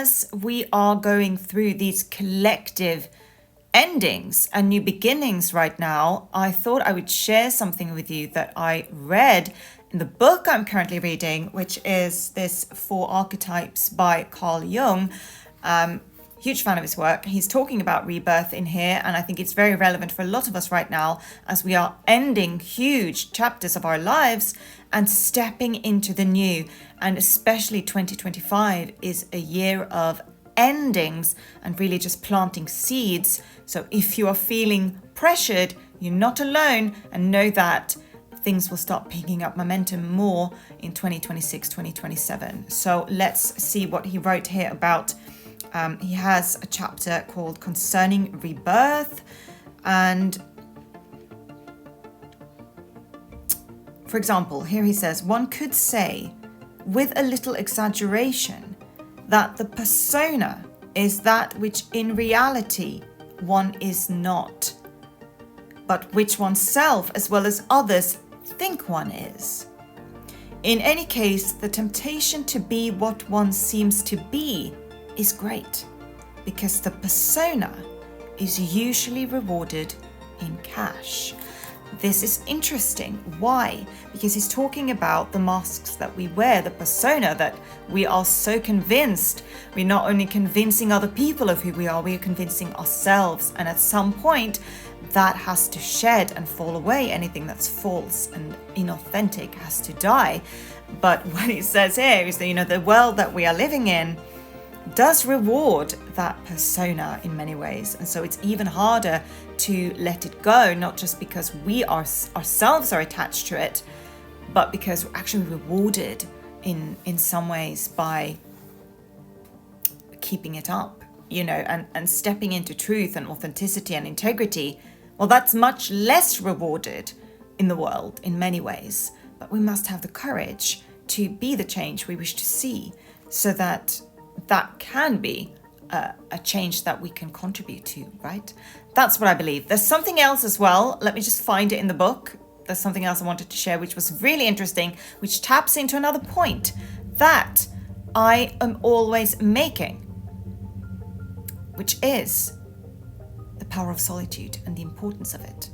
as we are going through these collective endings and new beginnings right now, I thought I would share something with you that I read in the book I'm currently reading, which is this 4 Archetypes by Carl Jung. Huge fan of his work. He's talking about rebirth in here, and I think it's very relevant for a lot of us right now as we are ending huge chapters of our lives and stepping into the new. And especially 2025 is a year of endings and really just planting seeds. So if you are feeling pressured, you're not alone, and know that things will start picking up momentum more in 2026, 2027. So let's see what he wrote here about. He has a chapter called Concerning Rebirth. And for example, here he says, one could say, with a little exaggeration, that the persona is that which in reality one is not, but which oneself as well as others think one is. In any case, the temptation to be what one seems to be is great, because the persona is usually rewarded in cash. This is interesting. Why? Because he's talking about the masks that we wear, the persona that we are so convinced. We're not only convincing other people of who we are convincing ourselves. And at some point, that has to shed and fall away. Anything that's false and inauthentic has to die. But what he says here is that, the world that we are living in does reward that persona in many ways. And so it's even harder to let it go, not just because we ourselves are attached to it, but because we're actually rewarded in some ways by keeping it up, and stepping into truth and authenticity and integrity. Well, that's much less rewarded in the world in many ways, but we must have the courage to be the change we wish to see, so that can be a change that we can contribute to, right? That's what I believe. There's something else as well. Let me just find it in the book. There's something else I wanted to share, which was really interesting, which taps into another point that I am always making, which is the power of solitude and the importance of it.